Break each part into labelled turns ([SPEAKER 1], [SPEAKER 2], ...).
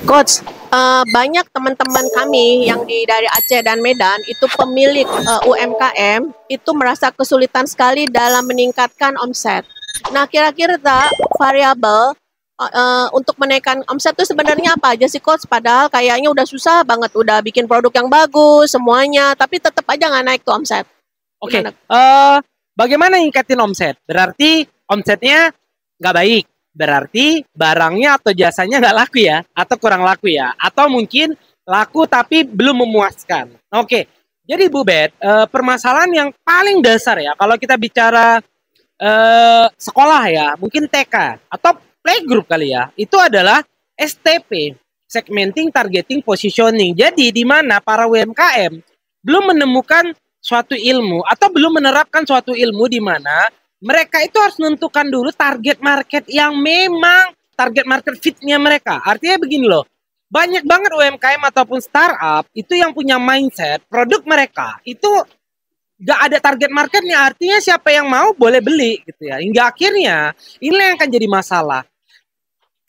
[SPEAKER 1] Coach, banyak teman-teman kami yang dari Aceh dan Medan itu pemilik UMKM itu merasa kesulitan sekali dalam meningkatkan omset. Nah, kira-kira variabel untuk menaikkan omset itu sebenarnya apa aja sih, Coach? Padahal kayaknya udah susah banget, udah bikin produk yang bagus semuanya, tapi tetap aja nggak naik tuh omset.
[SPEAKER 2] Oke,
[SPEAKER 1] Gimana?
[SPEAKER 2] bagaimana ningkatin omset? Berarti omsetnya nggak baik. Berarti barangnya atau jasanya nggak laku ya, atau kurang laku ya, atau mungkin laku tapi belum memuaskan. Oke, jadi Bu Bet, permasalahan yang paling dasar ya, kalau kita bicara sekolah ya, mungkin TK atau playgroup kali ya, itu adalah STP, segmenting, targeting, positioning. Jadi di mana para UMKM belum menemukan suatu ilmu atau belum menerapkan suatu ilmu di mana mereka itu harus menentukan dulu target market yang memang target market fitnya mereka. Artinya begini loh, banyak banget UMKM ataupun startup itu yang punya mindset produk mereka itu gak ada target marketnya, artinya siapa yang mau boleh beli gitu ya. Hingga akhirnya ini yang akan jadi masalah.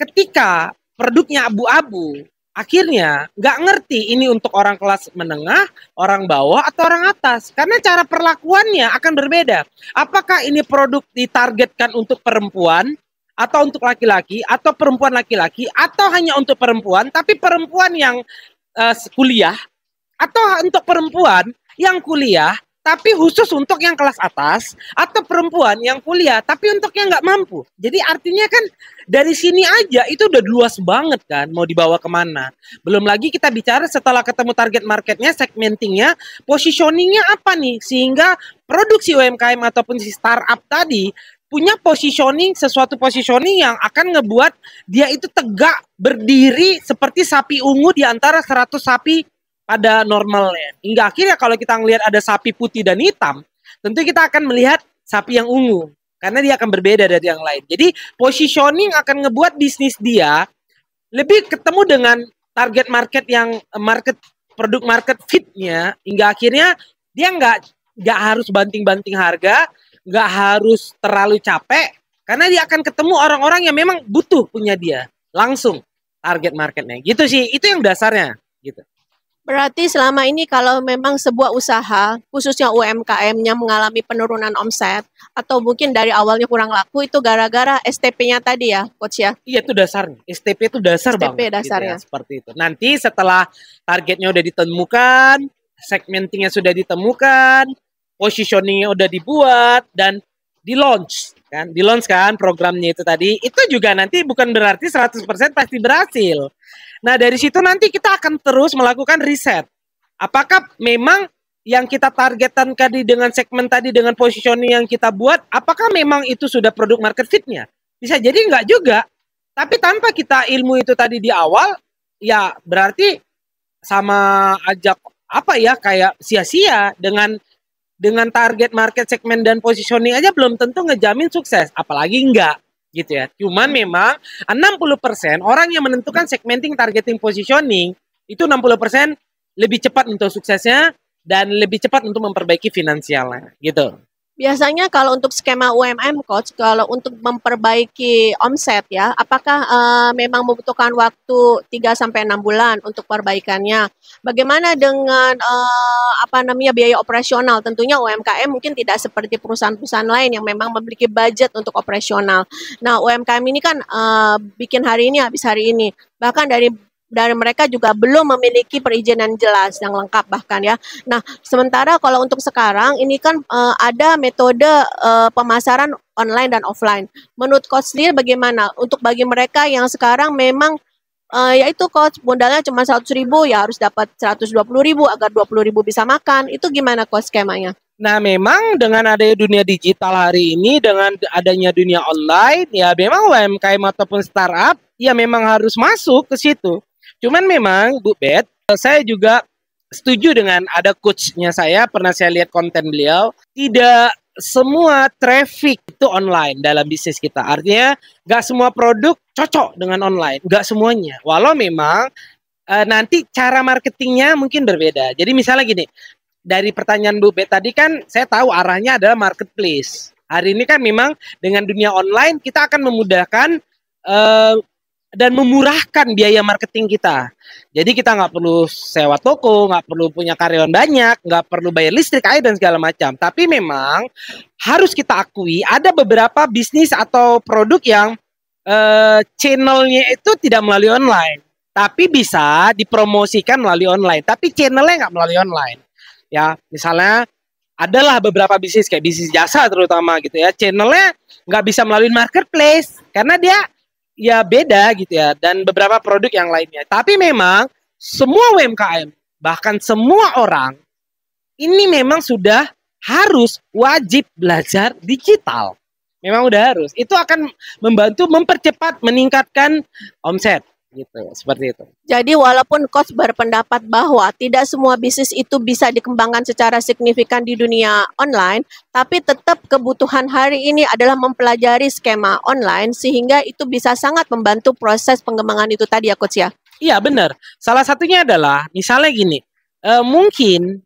[SPEAKER 2] Ketika produknya abu-abu, akhirnya nggak ngerti ini untuk orang kelas menengah, orang bawah, atau orang atas. Karena cara perlakuannya akan berbeda. Apakah ini produk ditargetkan untuk perempuan, atau untuk laki-laki, atau perempuan laki-laki, atau hanya untuk perempuan, tapi perempuan yang kuliah, atau untuk perempuan yang kuliah, tapi khusus untuk yang kelas atas, atau perempuan yang kuliah, tapi untuk yang nggak mampu. Jadi artinya kan dari sini aja itu udah luas banget kan, mau dibawa kemana. Belum lagi kita bicara setelah ketemu target marketnya, segmentingnya, positioningnya apa nih, sehingga produksi UMKM ataupun si startup tadi punya positioning, sesuatu positioning yang akan ngebuat dia itu tegak berdiri seperti sapi ungu di antara 100 sapi pada normalnya. Hingga akhirnya kalau kita ngelihat ada sapi putih dan hitam, tentu kita akan melihat sapi yang ungu. Karena dia akan berbeda dari yang lain. Jadi positioning akan ngebuat bisnis dia lebih ketemu dengan target market yang produk market fitnya. Hingga akhirnya dia nggak harus banting-banting harga, nggak harus terlalu capek. Karena dia akan ketemu orang-orang yang memang butuh punya dia. Langsung target marketnya. Gitu sih, itu yang dasarnya. Gitu.
[SPEAKER 1] Berarti selama ini kalau memang sebuah usaha, khususnya UMKM-nya mengalami penurunan omset, atau mungkin dari awalnya kurang laku, itu gara-gara STP-nya tadi ya, Coach ya?
[SPEAKER 2] Iya, itu dasarnya. STP itu dasar
[SPEAKER 1] STP
[SPEAKER 2] banget. Gitu ya,
[SPEAKER 1] dasarnya.
[SPEAKER 2] seperti itu. Nanti setelah targetnya udah ditemukan, segmentingnya sudah ditemukan, positioningnya udah dibuat, dan di-launch. Di-launch kan programnya itu tadi. Itu juga nanti bukan berarti 100% pasti berhasil. Nah, dari situ nanti kita akan terus melakukan riset. Apakah memang yang kita targetkan tadi dengan segmen tadi, dengan positioning yang kita buat, apakah memang itu sudah produk market fit-nya? Bisa jadi enggak juga. Tapi tanpa kita ilmu itu tadi di awal, ya berarti sama aja apa ya, kayak sia-sia dengan target market segmen dan positioning aja belum tentu ngejamin sukses, apalagi enggak gitu ya. Cuman memang 60% orang yang menentukan segmenting, targeting, positioning itu 60% lebih cepat untuk suksesnya dan lebih cepat untuk memperbaiki finansialnya gitu.
[SPEAKER 1] Biasanya kalau untuk skema UMM, Coach, kalau untuk memperbaiki omset ya, apakah memang membutuhkan waktu 3 sampai 6 bulan untuk perbaikannya? Bagaimana dengan apa namanya biaya operasional? Tentunya UMKM mungkin tidak seperti perusahaan-perusahaan lain yang memang memiliki budget untuk operasional. Nah, UMKM ini kan bikin hari ini habis hari ini. Bahkan dari mereka juga belum memiliki perizinan jelas yang lengkap bahkan ya. Nah, sementara kalau untuk sekarang ini kan ada metode pemasaran online dan offline. Menurut Coach sendiri bagaimana untuk bagi mereka yang sekarang memang yaitu Coach modalnya cuma 100.000 ya harus dapat 120.000 agar 20.000 bisa makan. Itu gimana Coach skemanya?
[SPEAKER 2] Nah, memang dengan adanya dunia digital hari ini, dengan adanya dunia online, ya memang UMKM ataupun startup, ya memang harus masuk ke situ. Cuman memang Bu Bet, saya juga setuju dengan ada coachnya saya, pernah saya lihat konten beliau, tidak semua traffic itu online dalam bisnis kita. Artinya nggak semua produk cocok dengan online, nggak semuanya. Walau memang nanti cara marketingnya mungkin berbeda. Jadi misalnya gini, dari pertanyaan Bu Bet tadi kan saya tahu arahnya adalah marketplace. Hari ini kan memang dengan dunia online kita akan memudahkan dan memurahkan biaya marketing kita. Jadi kita nggak perlu sewa toko, nggak perlu punya karyawan banyak, nggak perlu bayar listrik, air, dan segala macam. Tapi memang harus kita akui ada beberapa bisnis atau produk yang channelnya itu tidak melalui online, tapi bisa dipromosikan melalui online. Tapi channelnya nggak melalui online. Ya, misalnya adalah beberapa bisnis kayak bisnis jasa terutama gitu ya, channelnya nggak bisa melalui marketplace karena dia ya beda gitu ya, dan beberapa produk yang lainnya. Tapi memang semua UMKM, bahkan semua orang ini memang sudah harus wajib belajar digital. Memang udah harus. Itu akan membantu mempercepat meningkatkan omset gitu, seperti itu.
[SPEAKER 1] Jadi walaupun coach berpendapat bahwa tidak semua bisnis itu bisa dikembangkan secara signifikan di dunia online, tapi tetap kebutuhan hari ini adalah mempelajari skema online sehingga itu bisa sangat membantu proses pengembangan itu tadi ya coach ya.
[SPEAKER 2] Iya benar. Salah satunya adalah misalnya gini, mungkin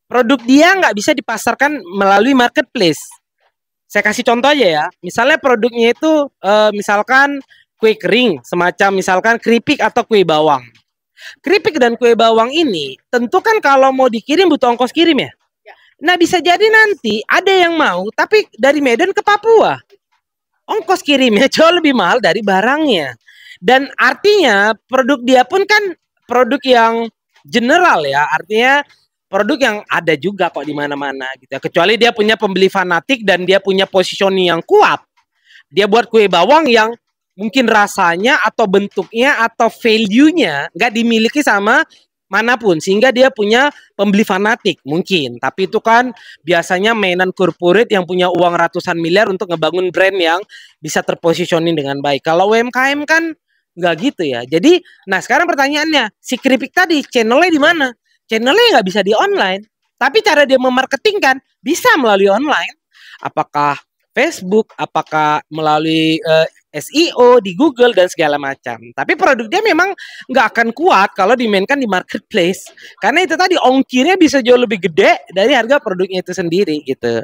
[SPEAKER 2] produk dia nggak bisa dipasarkan melalui marketplace. Saya kasih contoh aja ya. Misalnya produknya itu misalkan kue kering, semacam misalkan keripik atau kue bawang. Keripik dan kue bawang ini tentu kan kalau mau dikirim butuh ongkos kirim ya. Nah bisa jadi nanti ada yang mau tapi dari Medan ke Papua. Ongkos kirimnya jauh lebih mahal dari barangnya. Dan artinya produk dia pun kan produk yang general ya. Artinya produk yang ada juga kok di mana-mana gitu ya. Kecuali dia punya pembeli fanatik dan dia punya positioning yang kuat. Dia buat kue bawang yang mungkin rasanya atau bentuknya atau value-nya nggak dimiliki sama manapun sehingga dia punya pembeli fanatik mungkin. Tapi itu kan biasanya mainan corporate yang punya uang ratusan miliar untuk ngebangun brand yang bisa terpositioning dengan baik. Kalau UMKM kan nggak gitu ya. Jadi, nah sekarang pertanyaannya, si keripik tadi channelnya di mana? Channelnya nggak bisa di online. Tapi cara dia memarketingkan bisa melalui online. Apakah Facebook, apakah melalui SEO di Google dan segala macam. Tapi produk dia memang nggak akan kuat kalau dimainkan di marketplace. Karena itu tadi ongkirnya bisa jauh lebih gede dari harga produknya itu sendiri gitu.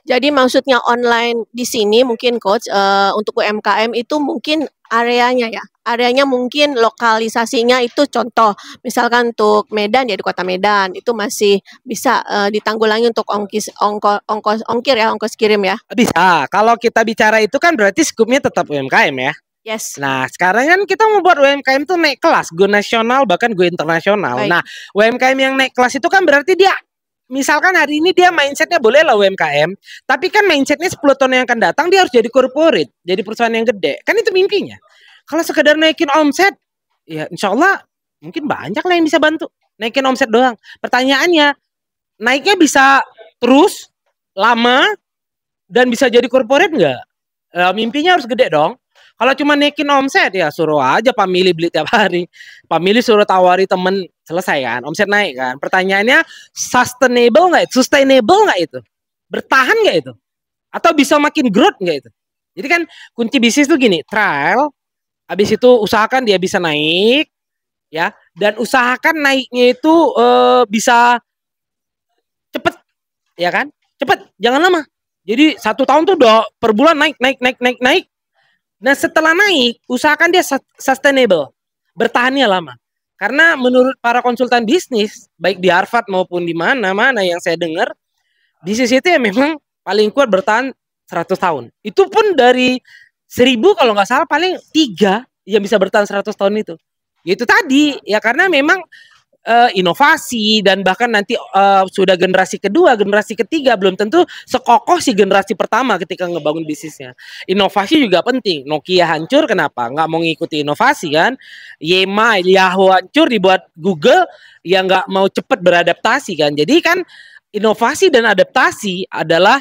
[SPEAKER 1] Jadi maksudnya online di sini mungkin coach untuk UMKM itu mungkin areanya ya. Areanya mungkin lokalisasinya itu contoh misalkan untuk Medan ya di Kota Medan itu masih bisa ditanggulangi untuk ongkos kirim ya.
[SPEAKER 2] Bisa. Kalau kita bicara itu kan berarti skupnya tetap UMKM ya.
[SPEAKER 1] Yes.
[SPEAKER 2] Nah, sekarang kan kita mau buat UMKM tuh naik kelas, go nasional bahkan go internasional.
[SPEAKER 1] Baik.
[SPEAKER 2] Nah, UMKM yang naik kelas itu kan berarti dia misalkan hari ini dia mindsetnya boleh lah UMKM, tapi kan mindsetnya 10 tahun yang akan datang dia harus jadi corporate, jadi perusahaan yang gede. Kan itu mimpinya. Kalau sekedar naikin omset, ya insya Allah mungkin banyak lah yang bisa bantu. Naikin omset doang. Pertanyaannya, naiknya bisa terus, lama, dan bisa jadi corporate nggak? Mimpinya harus gede dong. Kalau cuma naikin omset ya suruh aja pamili beli tiap hari. Pamili suruh tawari temen, selesai kan, omset naik kan. Pertanyaannya sustainable nggak itu? Sustainable nggak itu? Bertahan nggak itu? Atau bisa makin growth nggak itu? Jadi kan kunci bisnis tuh gini, trial, habis itu usahakan dia bisa naik, ya, dan usahakan naiknya itu bisa cepet, ya kan? Cepet, jangan lama. Jadi 1 tahun tuh udah per bulan naik. Nah setelah naik, usahakan dia sustainable, bertahannya lama. Karena menurut para konsultan bisnis, baik di Harvard maupun di mana-mana yang saya dengar, bisnis itu ya memang paling kuat bertahan 100 tahun. Itu pun dari 1000 kalau nggak salah paling 3 yang bisa bertahan 100 tahun itu. Itu tadi, ya karena memang inovasi dan bahkan nanti sudah generasi kedua, generasi ketiga belum tentu sekokoh si generasi pertama ketika ngebangun bisnisnya. Inovasi juga penting. Nokia hancur kenapa? Nggak mau ngikuti inovasi kan? Yahoo hancur dibuat Google yang nggak mau cepat beradaptasi kan. Jadi kan inovasi dan adaptasi adalah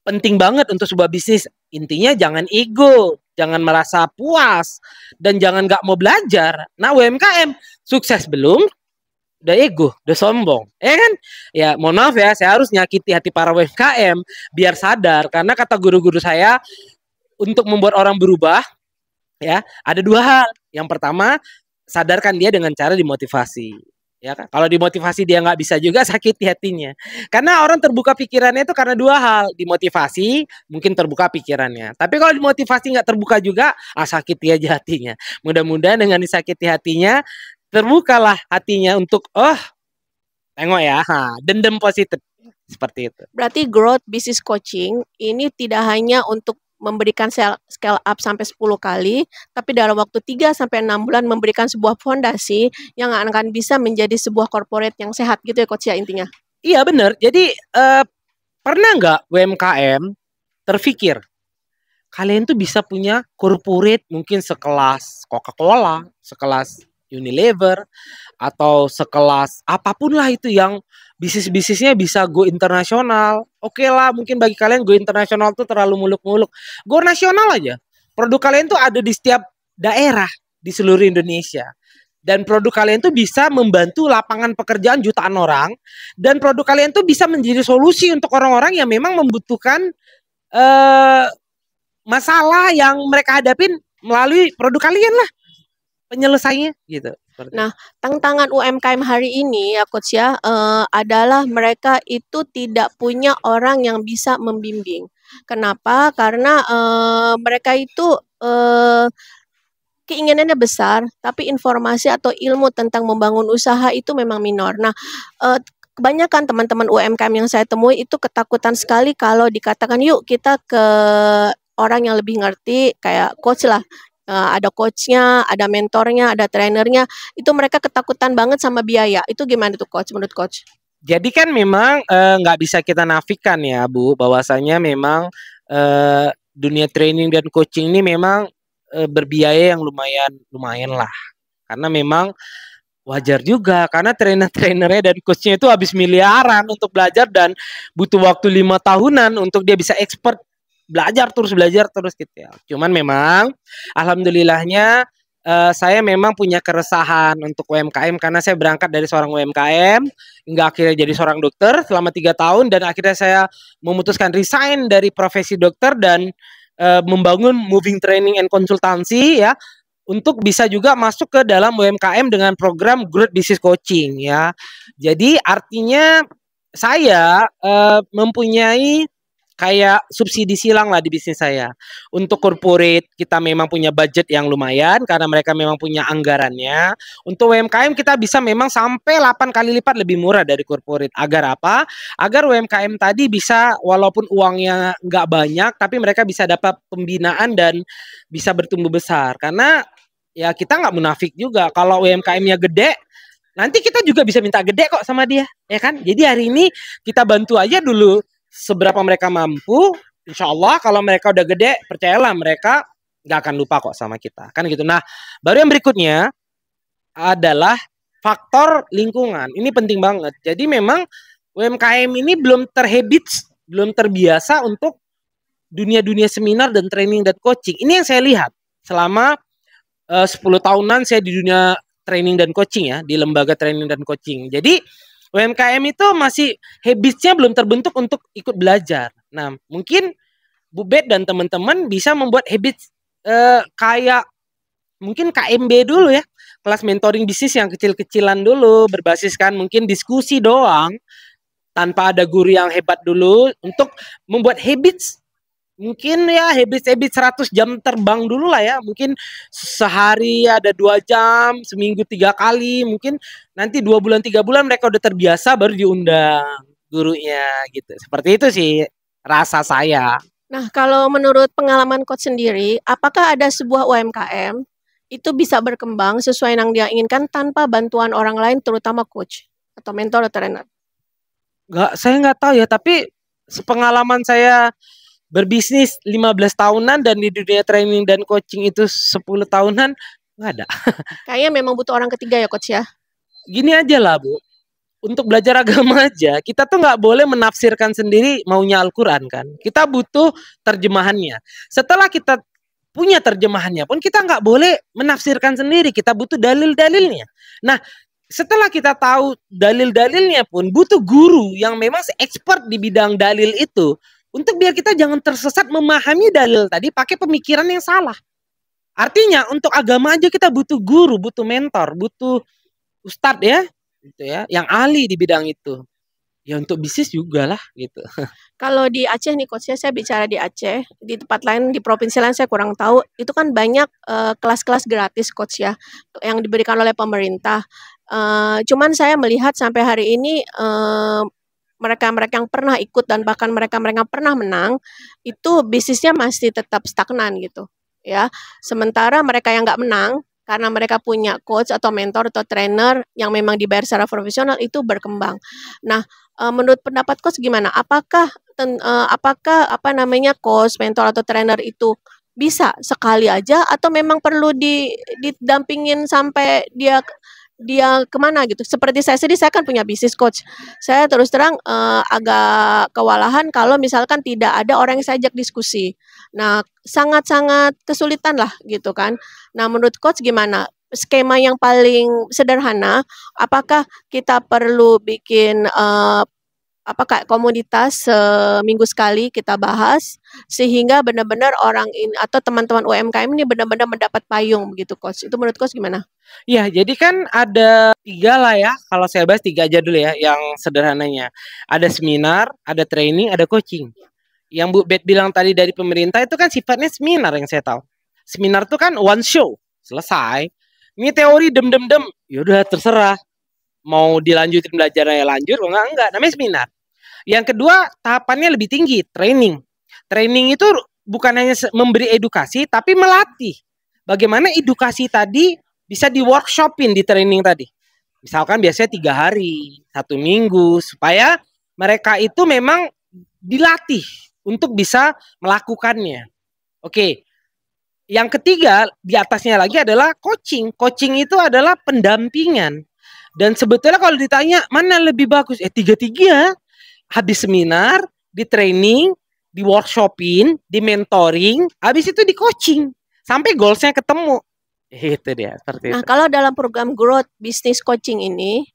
[SPEAKER 2] penting banget untuk sebuah bisnis. Intinya jangan ego, jangan merasa puas, dan jangan nggak mau belajar. Nah UMKM sukses belum? Udah ego, udah sombong, ya kan? Ya mohon maaf ya, saya harus nyakiti hati para UMKM biar sadar, karena kata guru-guru saya untuk membuat orang berubah, ya ada 2 hal. Yang pertama, sadarkan dia dengan cara dimotivasi. Ya kan? Kalau dimotivasi dia nggak bisa juga sakit hatinya. Karena orang terbuka pikirannya itu karena dua hal. Dimotivasi mungkin terbuka pikirannya. Tapi kalau dimotivasi nggak terbuka juga, sakiti aja hatinya. Mudah-mudahan dengan disakiti hatinya, terbukalah hatinya untuk, tengok ya, dendam positif. Seperti itu.
[SPEAKER 1] Berarti growth business coaching ini tidak hanya untuk memberikan scale up sampai 10 kali, tapi dalam waktu 3 sampai 6 bulan memberikan sebuah fondasi yang akan bisa menjadi sebuah corporate yang sehat gitu ya Coach ya intinya.
[SPEAKER 2] Iya benar. Jadi pernah nggak UMKM terfikir kalian tuh bisa punya corporate mungkin sekelas Coca-Cola, sekelas Unilever, atau sekelas apapun lah itu yang bisnisnya bisa go internasional. Oke lah, mungkin bagi kalian go internasional tuh terlalu muluk-muluk. Go nasional aja. Produk kalian tuh ada di setiap daerah di seluruh Indonesia. Dan produk kalian tuh bisa membantu lapangan pekerjaan jutaan orang. Dan produk kalian tuh bisa menjadi solusi untuk orang-orang yang memang membutuhkan masalah yang mereka hadapin melalui produk kalian lah penyelesaiannya gitu.
[SPEAKER 1] Nah, tantangan UMKM hari ini ya Coach ya adalah mereka itu tidak punya orang yang bisa membimbing. Kenapa? Karena mereka itu keinginannya besar, tapi informasi atau ilmu tentang membangun usaha itu memang minor. Nah, kebanyakan teman-teman UMKM yang saya temui itu ketakutan sekali kalau dikatakan yuk kita ke orang yang lebih ngerti kayak coach lah. Ada coachnya, ada mentornya, ada trainernya. Itu mereka ketakutan banget sama biaya. Itu gimana tuh coach menurut coach?
[SPEAKER 2] Jadi kan memang nggak bisa kita nafikan ya Bu, bahwasanya memang dunia training dan coaching ini memang berbiaya yang lumayan lah. Karena memang wajar juga karena trainer-trainernya dan coachnya itu habis miliaran untuk belajar dan butuh waktu 5 tahunan untuk dia bisa expert belajar terus gitu ya. Cuman memang alhamdulillahnya saya memang punya keresahan untuk UMKM karena saya berangkat dari seorang UMKM hingga akhirnya jadi seorang dokter selama 3 tahun dan akhirnya saya memutuskan resign dari profesi dokter dan membangun moving training and konsultansi ya untuk bisa juga masuk ke dalam UMKM dengan program Growth Business Coaching ya. Jadi artinya saya mempunyai kayak subsidi silang lah di bisnis saya. Untuk corporate kita memang punya budget yang lumayan karena mereka memang punya anggarannya. Untuk UMKM kita bisa memang sampai 8 kali lipat lebih murah dari corporate. Agar apa? Agar UMKM tadi bisa walaupun uangnya nggak banyak tapi mereka bisa dapat pembinaan dan bisa bertumbuh besar. Karena ya kita nggak munafik juga. Kalau UMKM-nya gede nanti kita juga bisa minta gede kok sama dia, ya kan? Jadi hari ini kita bantu aja dulu seberapa mereka mampu, insya Allah kalau mereka udah gede, percayalah mereka nggak akan lupa kok sama kita, kan gitu. Nah, baru yang berikutnya adalah faktor lingkungan. Ini penting banget. Jadi memang UMKM ini belum terhabits, belum terbiasa untuk dunia-dunia seminar dan training dan coaching. Ini yang saya lihat selama 10 tahunan saya di dunia training dan coaching ya, di lembaga training dan coaching. Jadi UMKM itu masih habitsnya belum terbentuk untuk ikut belajar. Nah, mungkin Bu Bet dan teman-teman bisa membuat habits kayak mungkin KMB dulu ya, kelas mentoring bisnis yang kecil-kecilan dulu, berbasiskan mungkin diskusi doang, tanpa ada guru yang hebat dulu, untuk membuat habits. Mungkin ya habits 100 jam terbang dulu lah ya. Mungkin sehari ada 2 jam, seminggu 3 kali. Mungkin nanti 2 bulan 3 bulan mereka udah terbiasa baru diundang gurunya gitu. Seperti itu sih rasa saya.
[SPEAKER 1] Nah, kalau menurut pengalaman coach sendiri, apakah ada sebuah UMKM itu bisa berkembang sesuai yang dia inginkan tanpa bantuan orang lain terutama coach atau mentor atau trainer?
[SPEAKER 2] Saya nggak tahu ya, tapi sepengalaman saya berbisnis 15 tahunan dan di dunia training dan coaching itu 10 tahunan nggak ada.
[SPEAKER 1] Kayaknya memang butuh orang ketiga ya coach ya.
[SPEAKER 2] Gini aja lah Bu, untuk belajar agama aja kita tuh nggak boleh menafsirkan sendiri maunya Al-Quran kan. Kita butuh terjemahannya. Setelah kita punya terjemahannya pun kita nggak boleh menafsirkan sendiri. Kita butuh dalil-dalilnya. Nah, setelah kita tahu dalil-dalilnya pun butuh guru yang memang expert di bidang dalil itu. Untuk biar kita jangan tersesat memahami dalil tadi pakai pemikiran yang salah. Artinya untuk agama aja kita butuh guru, butuh mentor, butuh ustadz ya. gitu ya, yang ahli di bidang itu. Ya untuk bisnis juga lah gitu.
[SPEAKER 1] Kalau di Aceh nih coach ya, saya bicara di Aceh, di tempat lain, di provinsi lain saya kurang tahu. Itu kan banyak kelas-kelas gratis coach ya, yang diberikan oleh pemerintah. Cuman saya melihat sampai hari ini mereka-mereka yang pernah ikut dan bahkan mereka-mereka yang pernah menang itu bisnisnya masih tetap stagnan gitu ya. Sementara mereka yang nggak menang karena mereka punya coach atau mentor atau trainer yang memang dibayar secara profesional itu berkembang. Nah, menurut pendapat coach gimana? Apakah apa namanya coach, mentor atau trainer itu bisa sekali aja atau memang perlu didampingin sampai dia dia kemana gitu. Seperti saya sendiri, saya kan punya bisnis coach. Saya terus terang agak kewalahan kalau misalkan tidak ada orang yang saya ajak diskusi. Nah, sangat-sangat kesulitan lah gitu kan. Nah, menurut coach gimana? Skema yang paling sederhana, apakah kita perlu bikin apa kayak komunitas seminggu sekali kita bahas sehingga benar-benar orang ini atau teman-teman UMKM ini benar-benar mendapat payung begitu coach. Itu menurut coach gimana?
[SPEAKER 2] Ya, jadi kan ada 3 lah ya. Kalau saya bahas 3 aja dulu ya, yang sederhananya. Ada seminar, ada training, ada coaching. Yang Bu Bet bilang tadi dari pemerintah itu kan sifatnya seminar yang saya tahu. Seminar itu kan one show, selesai. Ini teori dem. Yaudah terserah. Mau dilanjutin belajarnya lanjut, enggak. Namanya seminar. Yang kedua, tahapannya lebih tinggi, training. Training itu bukan hanya memberi edukasi, tapi melatih. Bagaimana edukasi tadi bisa di workshopin di training tadi. Misalkan biasanya 3 hari, 1 minggu, supaya mereka itu memang dilatih untuk bisa melakukannya. Oke. Yang ketiga, di atasnya lagi adalah coaching. Coaching itu adalah pendampingan. Dan sebetulnya kalau ditanya mana lebih bagus, tiga-tiga. Habis seminar, di training, di workshopin, di mentoring, habis itu di coaching. Sampai goalsnya ketemu. Itu dia, seperti
[SPEAKER 1] Nah,
[SPEAKER 2] itu.
[SPEAKER 1] kalau dalam program growth business coaching ini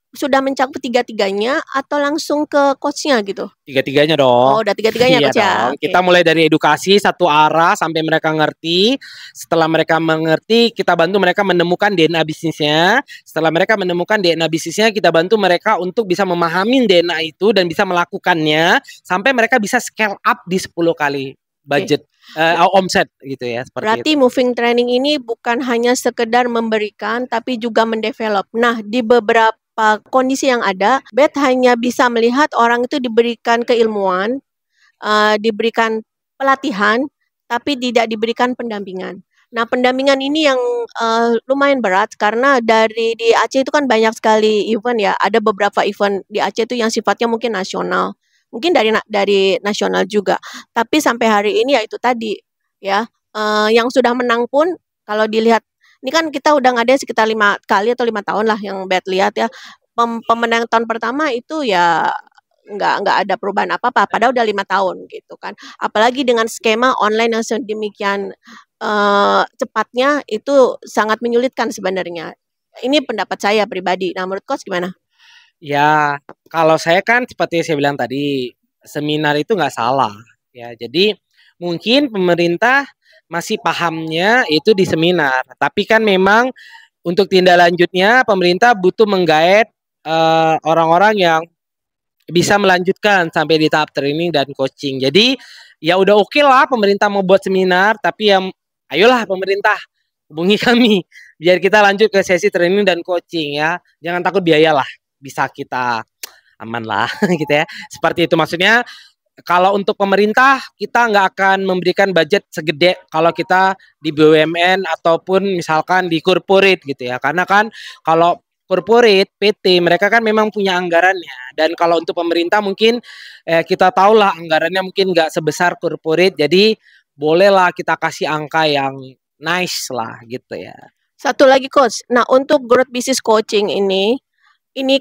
[SPEAKER 1] sudah mencakup tiga-tiganya atau langsung ke coachnya gitu?
[SPEAKER 2] Tiga-tiganya
[SPEAKER 1] Oh,
[SPEAKER 2] dong.
[SPEAKER 1] udah tiga-tiganya
[SPEAKER 2] Iya
[SPEAKER 1] coach ya.
[SPEAKER 2] dong.
[SPEAKER 1] Oke.
[SPEAKER 2] Kita mulai dari edukasi satu arah sampai mereka ngerti. Setelah mereka mengerti, kita bantu mereka menemukan DNA bisnisnya. Setelah mereka menemukan DNA bisnisnya, kita bantu mereka untuk bisa memahami DNA itu dan bisa melakukannya sampai mereka bisa scale up di 10 kali budget omset gitu ya, seperti
[SPEAKER 1] Berarti
[SPEAKER 2] itu.
[SPEAKER 1] moving training ini bukan hanya sekedar memberikan tapi juga mendevelop. Nah, di beberapa kondisi yang ada, Bet hanya bisa melihat orang itu diberikan keilmuan, diberikan pelatihan, tapi tidak diberikan pendampingan. Nah, pendampingan ini yang lumayan berat karena di Aceh itu kan banyak sekali event ya. Ada beberapa event di Aceh itu yang sifatnya mungkin nasional, mungkin dari nasional juga. Tapi sampai hari ini ya itu tadi ya, yang sudah menang pun kalau dilihat ini kan kita udah ngadain sekitar 5 kali atau 5 tahun lah yang Bet lihat ya. Pemenang tahun pertama itu ya nggak ada perubahan apa-apa, padahal udah 5 tahun gitu kan. Apalagi dengan skema online yang sedemikian cepatnya itu sangat menyulitkan sebenarnya. Ini pendapat saya pribadi. Nah, menurut Coach gimana?
[SPEAKER 2] Ya, kalau saya kan seperti yang saya bilang tadi, seminar itu nggak salah. Ya, jadi mungkin pemerintah masih pahamnya itu di seminar. Tapi kan memang untuk tindak lanjutnya pemerintah butuh menggait orang-orang yang bisa melanjutkan sampai di tahap training dan coaching. Jadi ya udah oke lah pemerintah mau buat seminar, tapi ya ayolah pemerintah hubungi kami biar kita lanjut ke sesi training dan coaching ya. Jangan takut biaya lah, bisa kita aman lah gitu ya. Seperti itu maksudnya. Kalau untuk pemerintah kita nggak akan memberikan budget segede kalau kita di BUMN ataupun misalkan di corporate gitu ya. Karena kan kalau corporate PT mereka kan memang punya anggarannya dan kalau untuk pemerintah mungkin kita tahu lah anggarannya mungkin nggak sebesar corporate jadi bolehlah kita kasih angka yang nice lah gitu ya.
[SPEAKER 1] Satu lagi Coach. Nah, untuk growth business coaching ini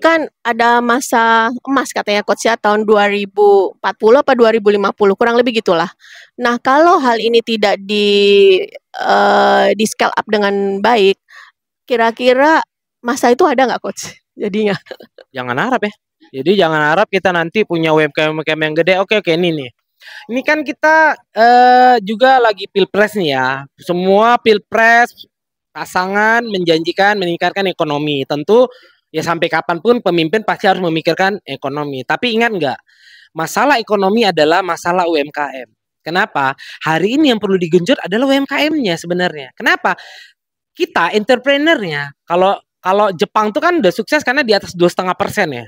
[SPEAKER 1] kan ada masa emas katanya Coach ya tahun 2040 apa 2050 kurang lebih gitulah. Nah, kalau hal ini tidak di scale up dengan baik, kira-kira masa itu ada nggak Coach? Jadinya.
[SPEAKER 2] Jangan harap ya. Jadi jangan harap kita nanti punya UMKM yang gede. Oke ini nih. Ini kan kita juga lagi pilpres nih ya. Semua pilpres pasangan menjanjikan meningkatkan ekonomi. Tentu Ya sampai kapanpun pemimpin pasti harus memikirkan ekonomi. Tapi ingat nggak, masalah ekonomi adalah masalah UMKM. Kenapa? Hari ini yang perlu digenjot adalah UMKM-nya sebenarnya. Kenapa? Kita entrepreneurnya, kalau kalau Jepang tuh kan udah sukses karena di atas 2,5% ya.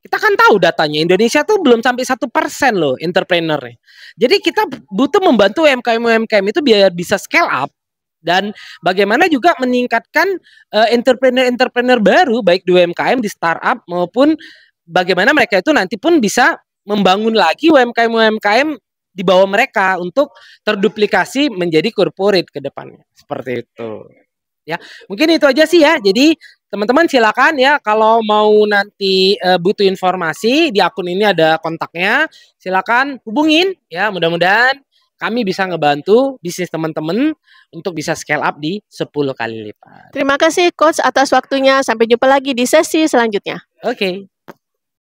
[SPEAKER 2] Kita kan tahu datanya, Indonesia tuh belum sampai 1% loh entrepreneurnya. Jadi kita butuh membantu UMKM itu biar bisa scale up, dan bagaimana juga meningkatkan entrepreneur-entrepreneur baru baik di UMKM, di startup, maupun bagaimana mereka itu nanti pun bisa membangun lagi UMKM di bawah mereka untuk terduplikasi menjadi corporate ke depannya. Seperti itu. Ya, mungkin itu aja sih ya. Jadi teman-teman silakan ya, kalau mau nanti butuh informasi, di akun ini ada kontaknya. Silakan hubungin ya, mudah-mudahan kami bisa ngebantu bisnis teman-teman untuk bisa scale up di 10 kali lipat.
[SPEAKER 1] Terima kasih Coach atas waktunya. Sampai jumpa lagi di sesi selanjutnya.
[SPEAKER 2] Oke.